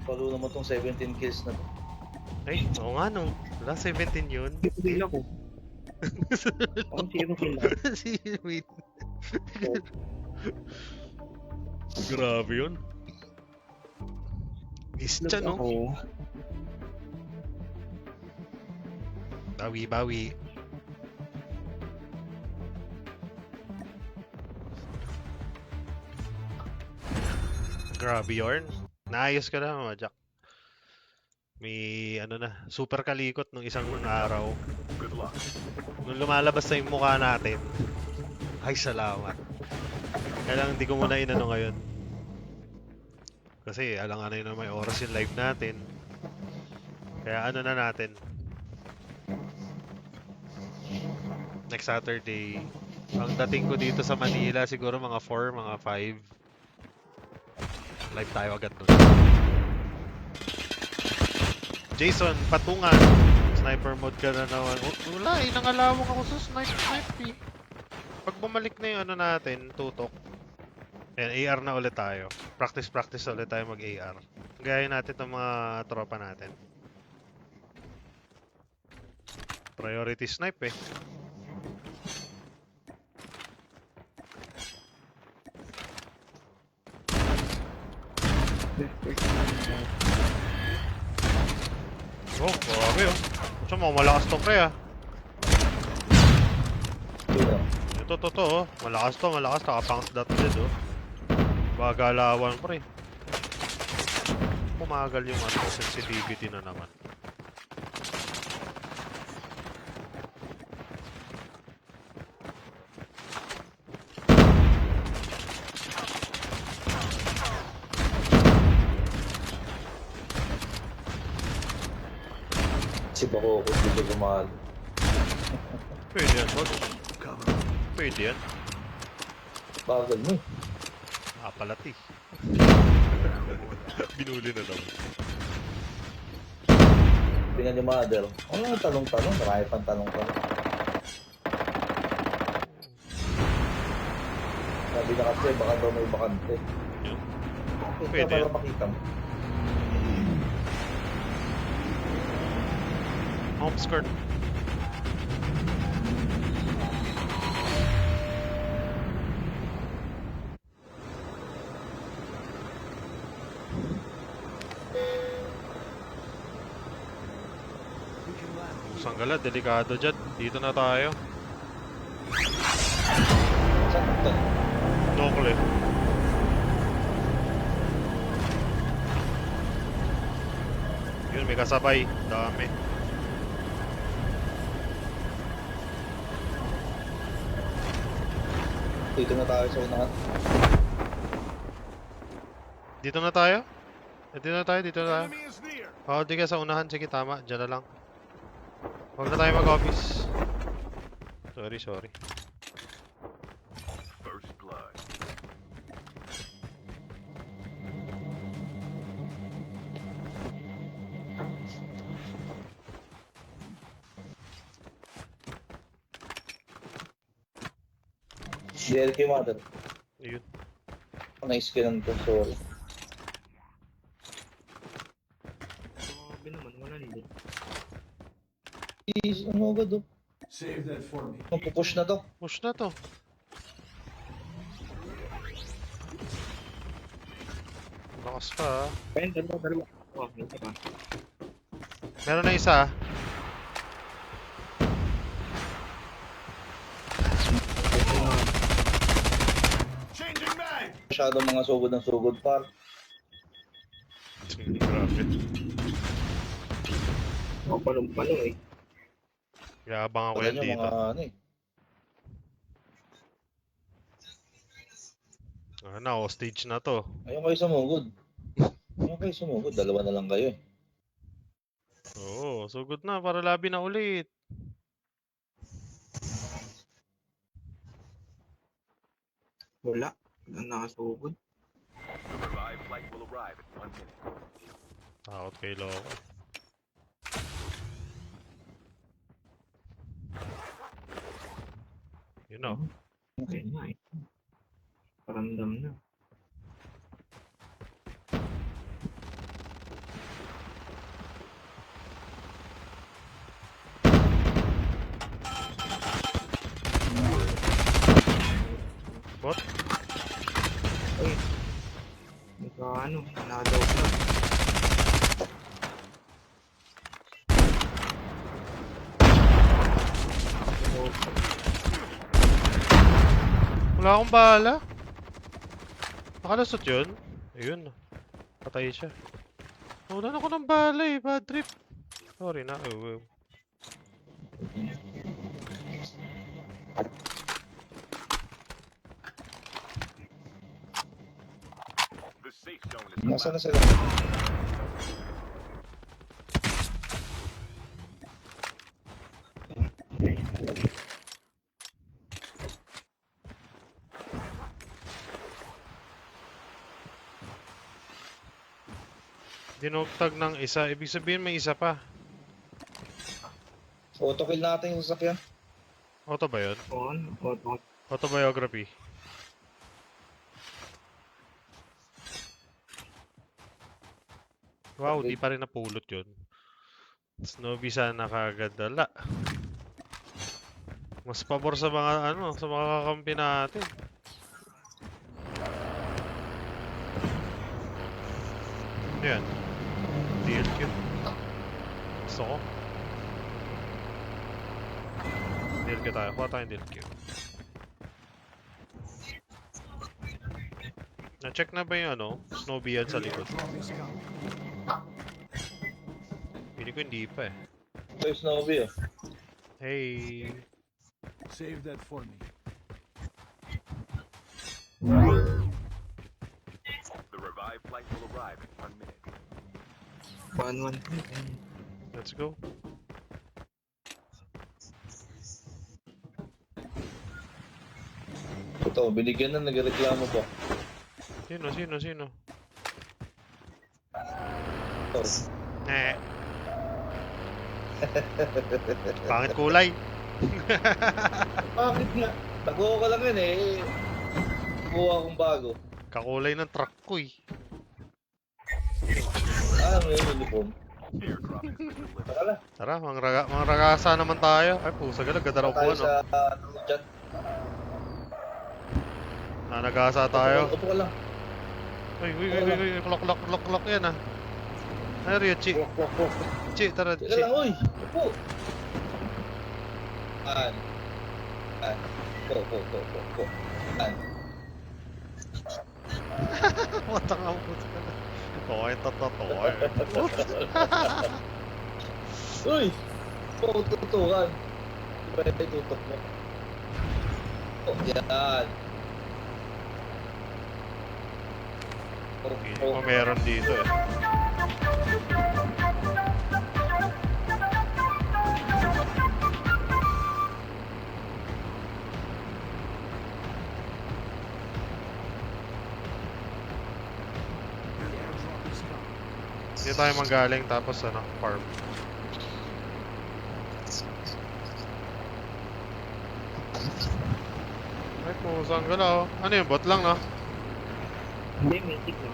Paluno mo tong 17 kills na to. Ay, oo nga no. Wala, 17 yun. Kill ako. Ako 0 kill ako. Wait. Grabe yun. Ischa, no? Ako. Bawi. Grabe yarn. Naayos ka na, Jack. May ano na, super kalikot nung isang araw. Nung lumalabas na yung mukha natin. Ay, salamat. Kailangan hindi ko muna inano ngayon. Kasi alang-ano yun na may oras yung live natin. Kaya ano na natin. Next Saturday. Ang dating ko dito sa Manila siguro mga 4, mga 5. Live tayo agad doon. Jason, patungan. Sniper mode ka na naman. Wala eh, nangalawang ako sa snipe eh. Pag bumalik na yung ano natin, tutok. Ayan, AR na ulit tayo. Practice ulit tayo mag-AR. Gaya natin itong mga tropa natin. Priority snipe eh. Oh, grabe oh. Gusto mo, malakas to pre ah. Ito, oh. Malakas to. Nakapangs dot dead oh. Bagalawan pre. Pumagal yung ano, sensitivity na naman. Si Bako ko dito gumahal. Pwede yan, boss. Pwede yan. Bagal mo. Palati. Binuli na naman. Tingnan yung mother. Ano talong-talong? Marami pang talong-talong. Sabi na kasi baka daw may bakante. Yun. Pwede Pwede para yan. makita mo. Home skirt. Sanggala, delikado dyan. Dito na tayo. Saan ito? Dokle. Yun, may kasabay. Dami. Dito na tayo sa unahan. Dito na tayo? Dito na tayo. Oo, di ka sa unahan. Sige, tama. Diyan na lang. Huwag na tayo mag-office. Sorry. DLK mother. Ayun. Na-scanan ko, sorry. Grabe naman, wala nila. Ano agad oh? Save that for me. Magpupush na to. Push na to. Lakas ka ah. Ayun, dalawa. Oh, yun pa. Meron na isa. Changing mag! Masyadong mga sugod ng sugod par. Grabe. Ako palong-palong eh. Yabang ako Wala yan nyo dito. mga ano eh. Na, hostage na to. Ayun kayo sumugod. Dalawa na lang kayo eh. Oo, so good na. Para labi na ulit. Wala. Walang nakasugod. Takot kay Loco. You know. Okay na eh. Paramdam na. Ano, nadaw na. Wala akong bala. Nakalusot yun. Ayun. Patay siya. Nawalan ako ng bala eh. Bad trip. Sorry na. The safe zone is Nasaan na collapsed. sila? Dinugtag ng isa. Ibig sabihin may isa pa. Autokill natin yung sasakyan. Auto ba yun? On. Autobiography. Wow, di pa rin napulot yun. Snowbee sana kagad dala. Mas pabor sa mga sa mga kakampi natin. Ayan. DLQ. Gusto ko. DLQ tayo. Kuha tayong DLQ. Na-check na ba yung Snowbee yan sa likod? Pili ko hindi pa eh. Ito yung Snowy eh. Hey. Save that for me. The revived flight will arrive in 1 minute. 1-1. Let's go. Ito, binigyan na, nagreklamo pa. Sino? Ito. Eh. Pangit kulay. Bakit nga? Tago ko lang yun eh. Kuha akong bago. Kakulay ng truck ko eh. May uniform. Airdrop has been delivered. Nakala. Tara, mga ragasa naman tayo. Ay, pusa galag. Ganda raw po Tayo ano. sa dyan. Nagasa tayo. Upo ka lang. Uy. Klok yan ah. Ay, Rio, Chi. Walk. Chi, tara, Teka Chi. lang, uy. Upo. Upo. Matang ang pusa ka na. Toy. Uy! Tutukan. Iba yung tutok mo. Oh, yan. Hindi ko meron dito eh. Hindi tayo manggaling tapos farm. Ay, pusang gala oh. Ano yung bot lang no? Hindi, may tick na.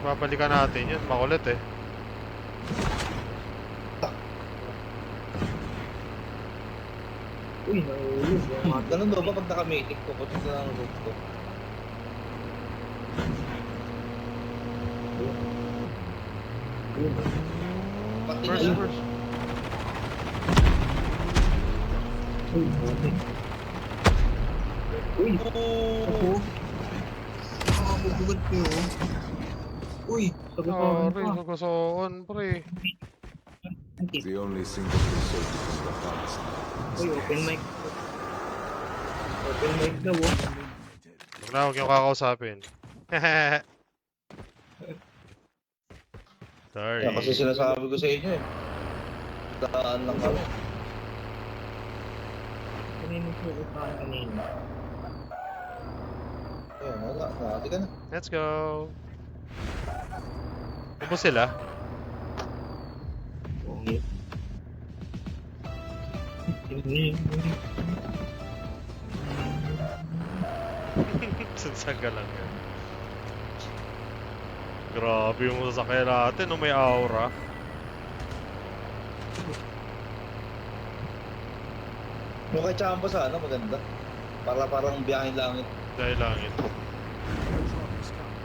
Babalikan natin yun, makulit eh. Uy, nahulog. Ganun daw ba pag naka-matic ko? Pati na lang roof ko. Pati na lang. First. Uy, okay. Uy, ako. Nakakabugod ko. Uy, sagot ko Sorry, pa. sugasoon, pre. The only single result is the hardest. Uy, open mic. Open mic daw, oh. Huwag yung kakausapin. Sorry. Yan, kasi sinasabi ko sa inyo eh. Daan lang kami. Kanino po upahan kanina? Ayun, wala. Nakati ka na. Let's go. Ubus sila? Okay. Sansaga lang yan. Grabe yung sasakyan natin, no? May aura. Yung kay Champa sana, maganda. Parang biyaheng langit. Dahil langit. Airdrop is coming.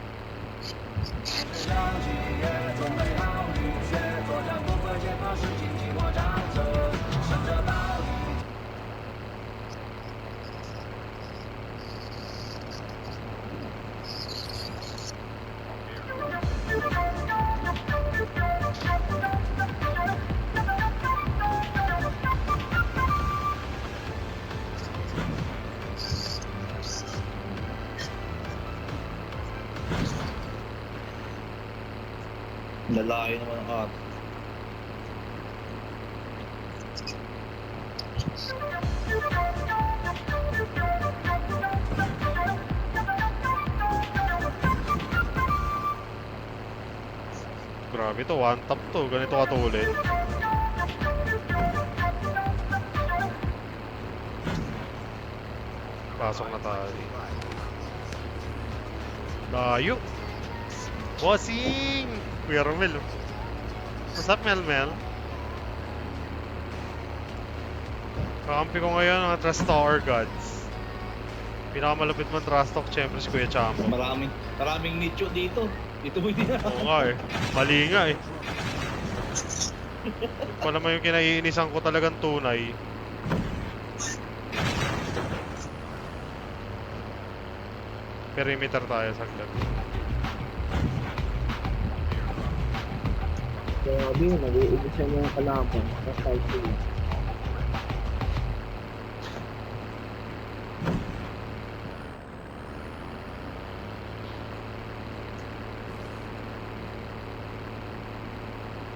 Lalayo naman ang art. Grabe to, one tap to. Ganito katulid. Pasok na tayo. Layo! Bossing! Kuya Romel. What's up, Melmel? Kakampi ko ngayon ang Trust Tower Gods. Pinakamalapit man Trust Talk, syempre si Kuya Champo. Maraming nicho dito. Dito mo din. Oo nga eh. Mali nga eh. Pa naman yung kinaiinisan ko talagang tunay. Perimeter tayo saglit. Grabe, nag-uubos siya ng kalaban. Kasal sila.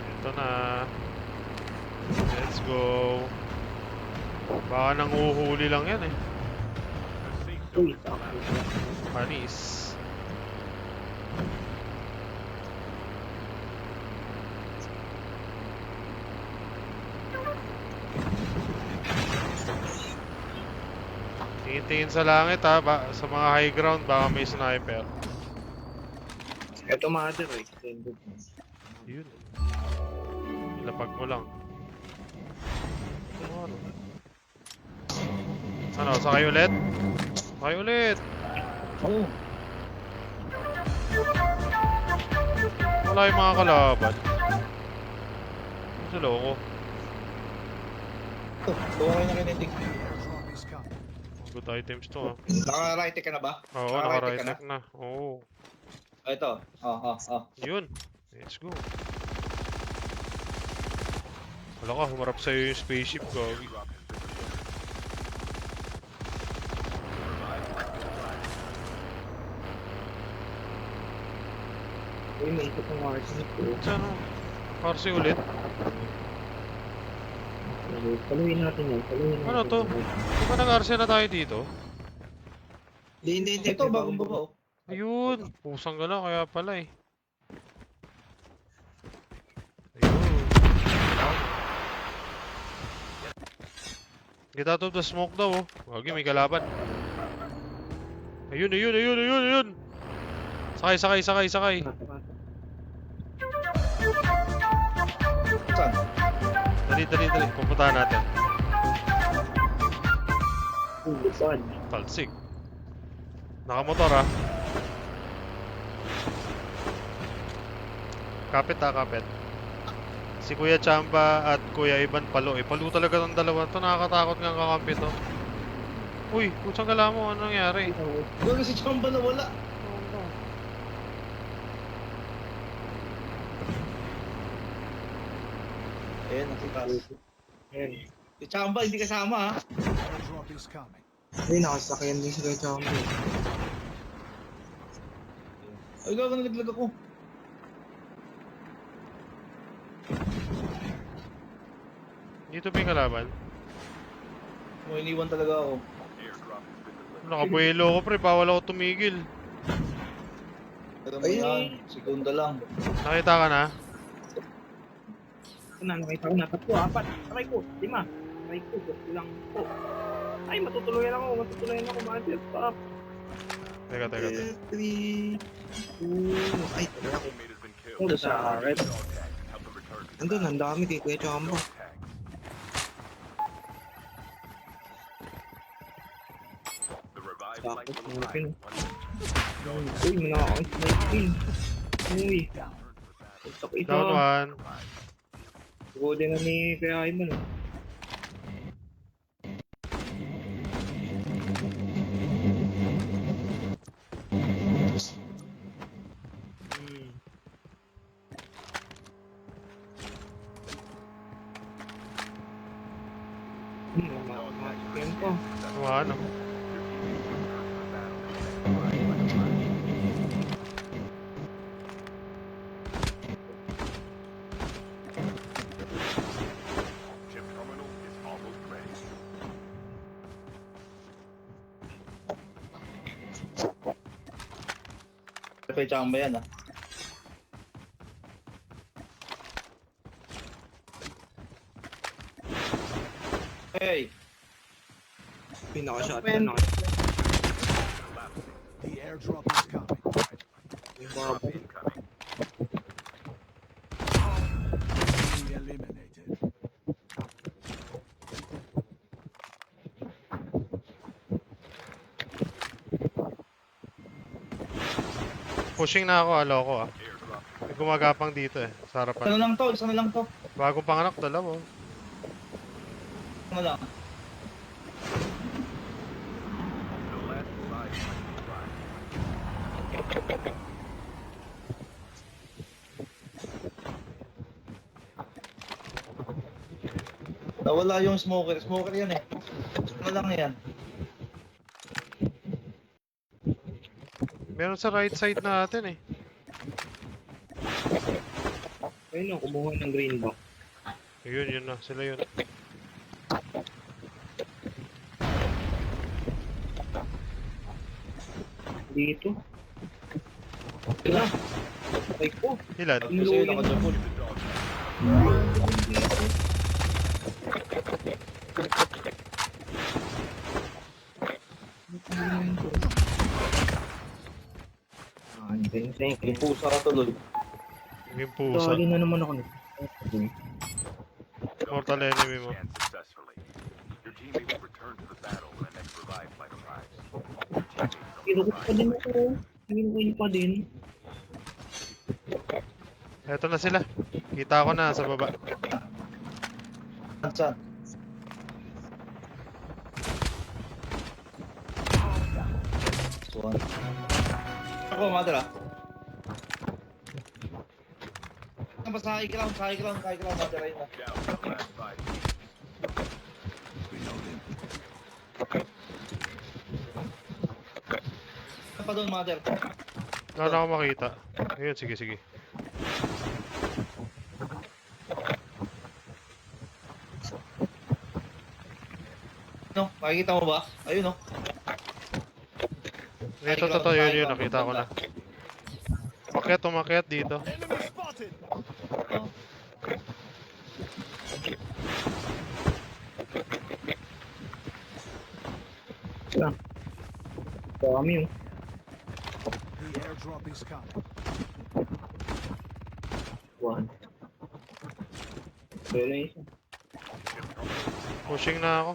Ito na. Let's go. Baka nanguhuli lang yan eh. Uy, sakto siya. Panis. Tingin sa langit ha, sa mga high ground baka may sniper. Ito mother eh. Extended. Yun. Ilapag mo lang. Ano, sakay ulit? Sakay ulit! Oo. Wala yung mga kalaban. Sa loko. Tuwa kayo na kinetic. Airdrop is coming. Good items to ha. Naka-right ka na ba? Oo, naka-right click na. Oo. Ito. Yun. Let's go. Wala ka, humarap sa'yo yung spaceship ko. Uy, may ikot ng arsenic ko. Saan o? Parsi ulit. Paluhin natin yan. Paluhin natin. Ano to? Di ba nag-arsen na tayo dito? Hindi. Ito, bagong baba. Ayun! Pusang gala, kaya pala eh. Ayun. Get out of the smoke daw oh. Wagi, may kalaban. Ayun! Sakay! Saan? Dali. Pupuntahan natin. Lupad. Talsig. Nakamotor ah. Kapit. Si Kuya Chamba at Kuya Ivan palo. Palo talaga ng dalawa to. Nakakatakot nga kakampi to. Uy, putsang gala mo. Ano nangyari? Gano'n si Chamba na wala. Ayan, nakitas. Ayan. Si Chamba, hindi kasama ha. Airdrop is coming. Ay, nakasakyan din si Kuya Chambo. Ay, gano'n naglag ako. Dito ba yung kalaban? May iniwan talaga ako. Airdrop has been delivered. Nakabuelo ko pre. Bawal ako tumigil. Pero mo yan, segunda lang. Nakita ka na? Nakita ko na. 3, 4. Try ko. 5. Try ko. Lang po. Ay, matutuluyan ako. Mother. Stop. Teka. 3, 2. Ay, talaga ako. Teammate has been killed. Punta sa red. Dog tag. Help them return to the Andun, ang dami kay Kuya Chambo. dog tag. Revived Sakit, flight will malaki, no? arrive. Uy, manakakasnipe. Uy, sa isa. Down one. Siguro din na ni Kuya Iman. Yan pa. Ano? Chip terminal is almost ready. May chamba yan, ah. Hey! Pinaka-shotgun na. The airdrop is coming. Yung babo. Incoming. Enemy eliminated. Pushing na ako, alo ko ah. Airdrop. May gumagapang dito eh, sa Isa na harapan. lang to, isa na lang to. Bagong panganak, dalawa. Isa na lang. The last revived flight will arrive. Nawala yung smoker. Smoker yan eh. Isa na lang yan. Meron sa right side natin eh. Ayun na, kumuha ng green box. Yun na, sila yun. Dito. Wala. Ay ko. Ilan? Kasi yun, nakajabol. Andun sa Yung pusa ka tuloy. Yung pusa. Dali na naman ako nito. Mortal enemy mo. Scan successfully. Your teammate will return to the battle when the next revived flight arrives. Your teammates Kinukot pa din ako. Kinukot pa din. Eto na sila. Kita ko na sa baba. Saan? One. Ako, mother ah. Ano sa high ground, mother ayun na. down to the last five. Ano pa doon, mother? Wala na ako makita. Ayun, sige. No, makikita mo ba? Ayun no. Ito, yun, nakita ko na. Umakyat dito. Enemy spotted. Oh. Wala. Dami yun. The airdrop is coming. One. Wala na isa. Pushing na ako.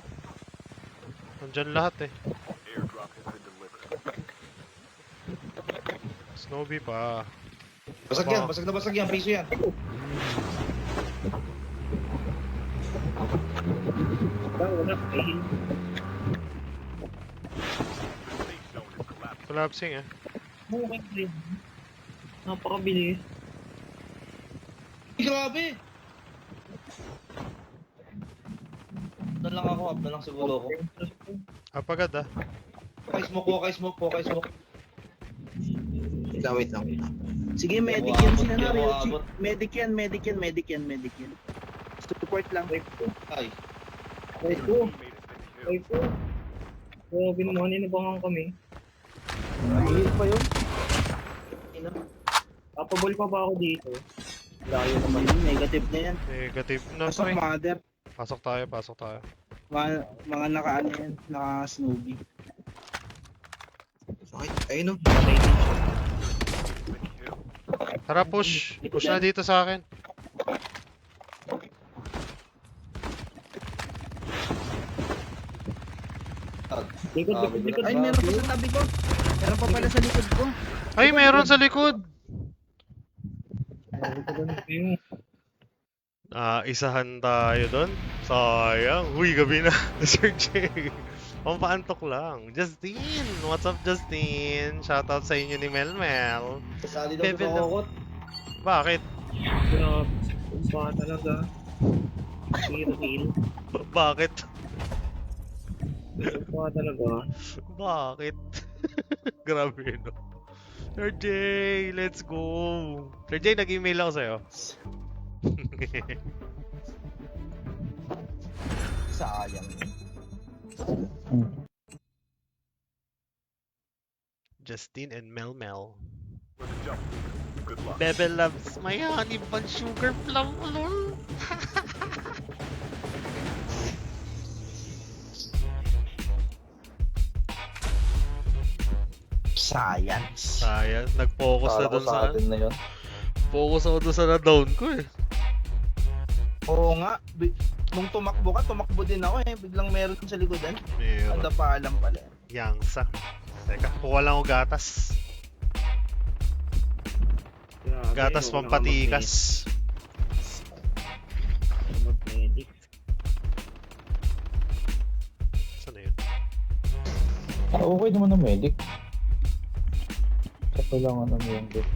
Nandyan lahat eh. Airdrop has been delivered. Snowbee pa. Basag yan, basag na basag yan, piso yan. Wala. Ay, The safe zone is collapsing. Collapsing eh. okay pa yun. Napakabilis. Ay, grabe! Na lang ako, up na lang siguro ako. Apagad ah. Wakay smoke. Wait lang. Sige, medic yan sila na Hindi ako Ryuchi. aabot. Medic yan. Support lang. Ay, Ay Your ko. teammate has been Ay killed. ko. Grabe naman, inabangan kami. Mahihil pa yun. Papabol pa ba ako dito? Layo naman yun. Negative na yan. Negative na. Pasok Pre. mother. Pasok tayo. Mga naka-ano yan. Naka-snowbie. Sakit. Ayun no. Tara, push. Push na dito sa akin. Likod, likod, likod. Ay, meron pa sa tabi ko. Meron pa pala sa likod ko. Ay, meron sa likod! Ayun. Isahan tayo doon. Sayang. Uy, gabi na. Sir J. Pampaantok lang. Justin! What's up, Justin? Shoutout sa inyo ni Melmel. Kasali daw Bebe sa lang. kokot. Bakit? Grabe. Kumpa talaga. Heal. Bakit? Kumpa talaga. Bakit? Grabe, no? Sir J, let's go! Sir J, nag-email ako sa'yo. Sayang. Justin and Melmel. For the jump. Good luck. Bebe loves my honey bun sugar plum. Lol. Science. Sayang, nag-focus na Kala ko dun sa sa... atin na yun. Focus ako dun sa na-down ko eh. Oo nga. Nung tumakbo din ako eh. Biglang meron sa likodan. Meron. Anda pa alam pala. Yangsa. Teka, kuha lang ako gatas. Grabe, Gatas huwag pampatikas. mag-medic. Saan na yun? Okay naman ang medic. Sa kailangan ng yung bit.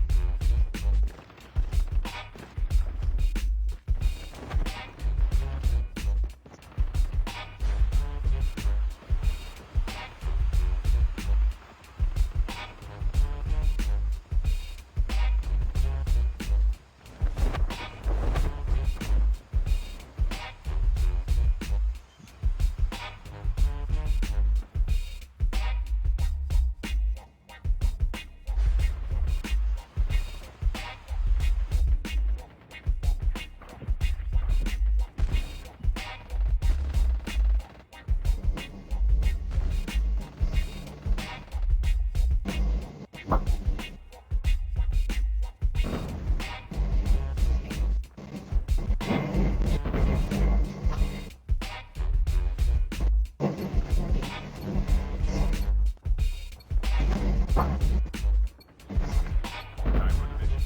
Time for the mission.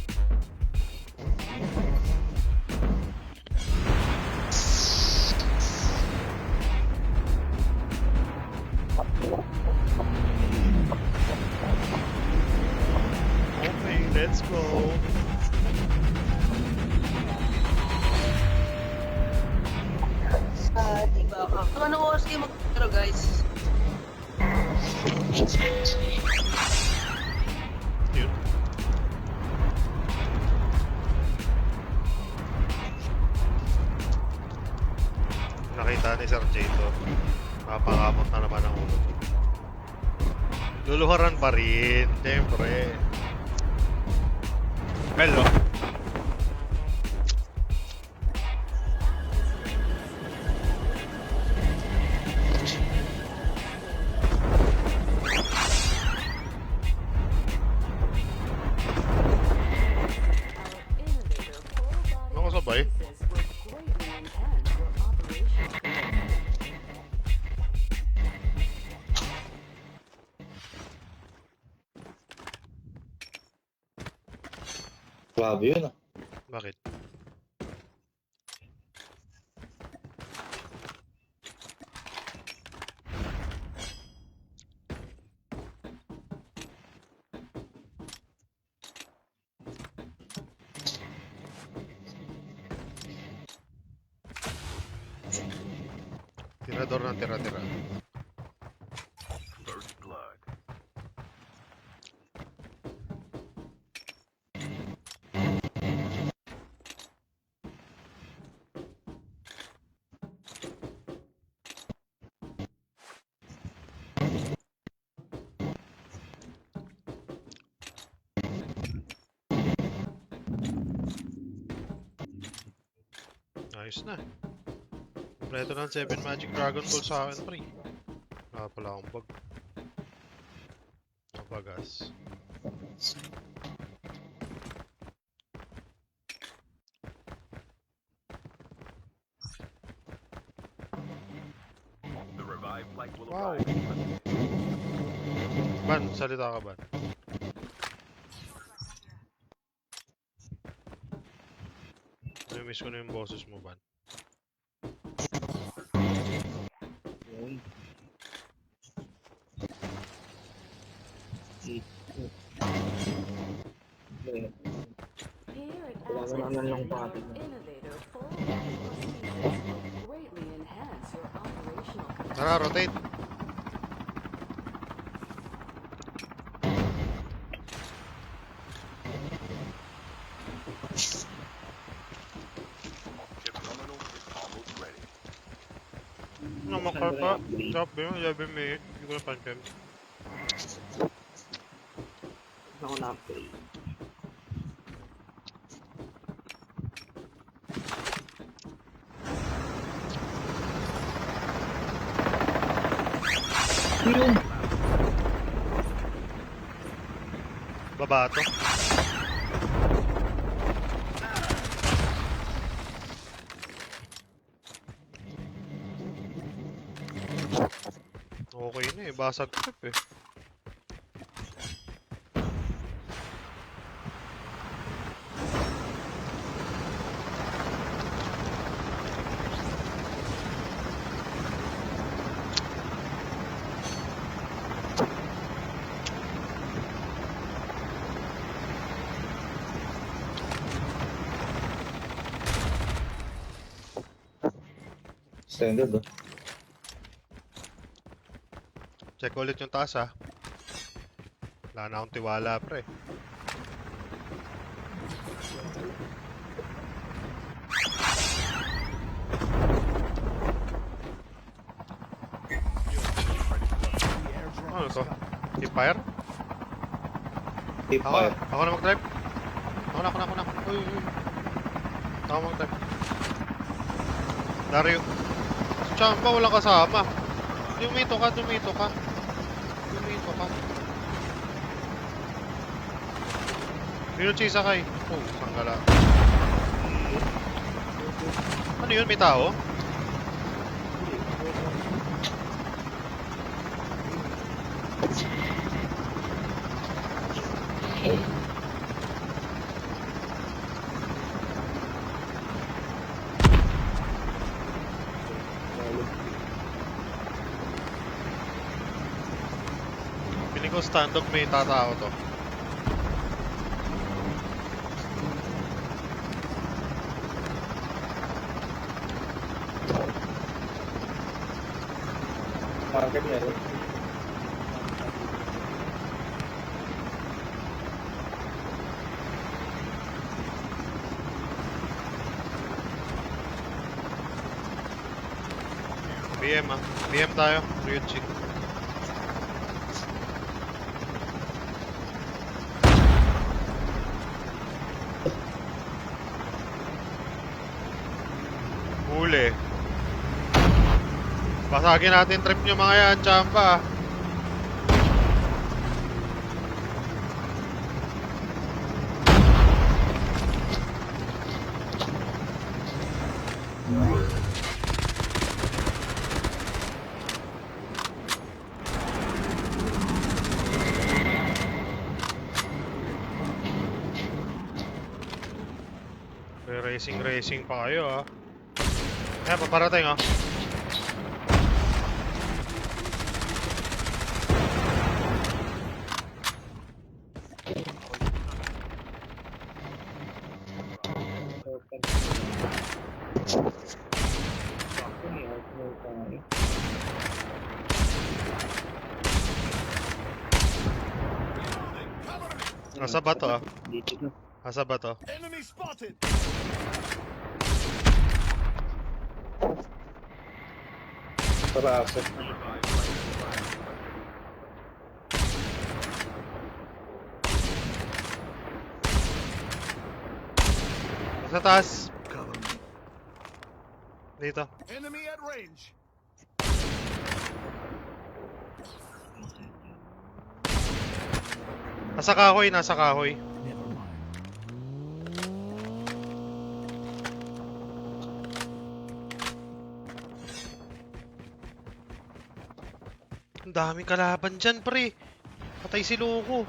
Okay, let's go. Diba? Anong oras kayo mag-pero guys? Yun. Nakita ni Sir J to. Napakamot na naman ang ulo. Luluharan pa rin, siyempre. Hello. Ako sabay. Grabe yun ah. Bakit? Tirador ng tira-tira. First blood. Ayos na. Kompleto ng 7 Magic Dragon Ball sa akin, pre. Wala pala akong bag. Bagas. The revived flight will Wow. arrive. Ban, salita ka, Ban. Namiss ko na yung boses mo, Ban. Yun. Okay. Here at Wala Atlas, naman yung your topic. innovator full procedures will greatly enhance your operational capacity. Tara, rotate. Chip terminal is almost ready. Namakar pa. Sabi mo, 11 minutes. Hindi ko na pan-time. Ako na-upgrade. Yun. Babato. Okay na eh, basag trip eh. Standard, oh. Check ulit yung taas ah. Wala na akong tiwala pre. The airdrop Ano is to? coming. Hipfire? Keep Ako, fire. ako na mag-drive. Ako na. Uy, uy. Ako mag-drive. Dario. Si Chamba walang kasama. Dumito ka. Dumito ka. Sino chisa kay? Oh, sanggala. Ano yun? May tao? Feeling ko stand-up may tatao to. Market meron. BM ah. BM tayo. Ryuchi. Huli. Basagin natin trip nyo mga yan, Chamba. May racing pa kayo ah. Ayan, paparating ah. Nasa ba to ah? Nasa ba to? Enemy spotted. Sarasa. Nasa taas. Cover me. Dito. Enemy at range. Nasa kahoy, nasa kahoy. Never mind. Ang daming kalaban dyan, pre. Patay si Loko.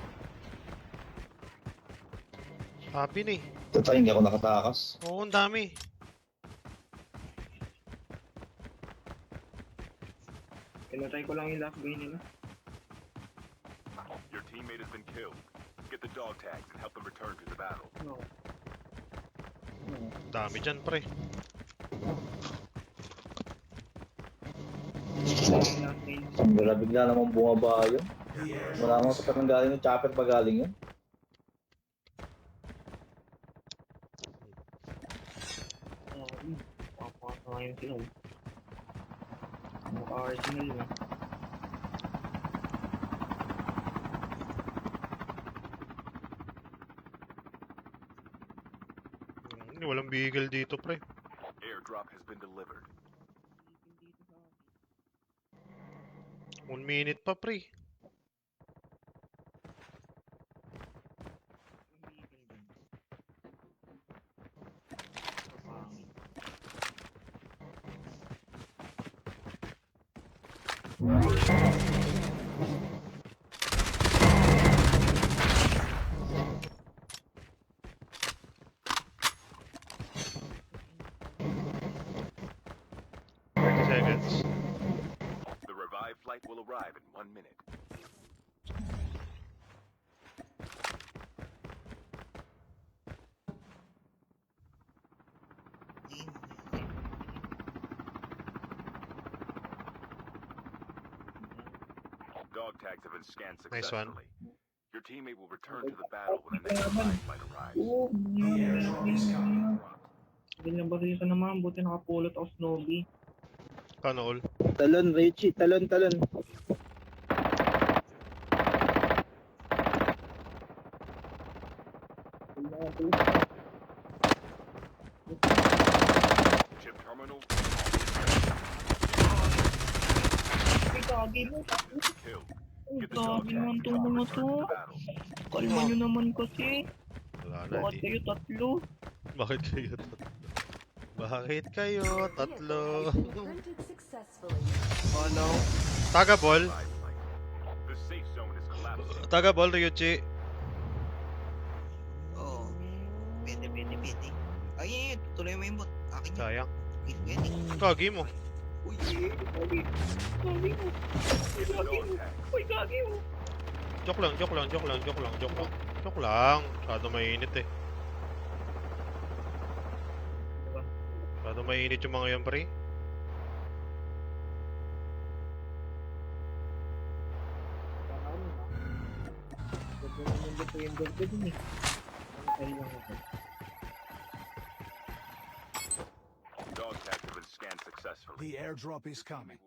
Sabi na eh. Tatay, hindi ako nakatakas. Oo, ang dami. Pinatay ko lang yung last guy nila. Your teammate has been killed. Get the dog tags and help them return to the battle. No. Dami dyan, pre. Bigla namang bumaba yun. Wala namang sa patang galing yung chopper pa galing yun. Papakasa ngayon sila. Maka-arsenal na. Walang bigel dito, pre. Airdrop has been delivered. 1 minute pa, pre. Seconds. The revived flight will arrive in 1 minute. Dog tags have been scanned Nice one. successfully. Your teammate will return to the battle when the next revived flight arrives. Oo, ganyan ba rin ka naman? Buti nakapulot ako Snowbee. Kano all? Talon, Richie. Talon. Chip terminal Ay, kagi mo. killed. Ang Get the dog dami tags naman and itong help mga return to. to the battle. Kalma nyo naman kasi. Wala na, Bakit di. kayo tatlo? Bakit kayo tatlo? Bakit kayo tatlo? Vehicle has been printed successfully. Ano? Taga ball. Revived flight. The safe zone is collapsing. Taga ball, Ryuchi. Oo. Pwede. Ay, tutuloy mo yung bot. Akin yun. Sayang. Pwede. Kagi mo. Uy, kagi. Kagi mo. Get the dog tags. Uy, kagi mo. Joke lang. Masyado mainit eh. Masyado mainit yung mga yan, pre. Ganda naman dito yung ganda dun eh. Ay lang ako. Dog tags have been scanned successfully. The airdrop is coming.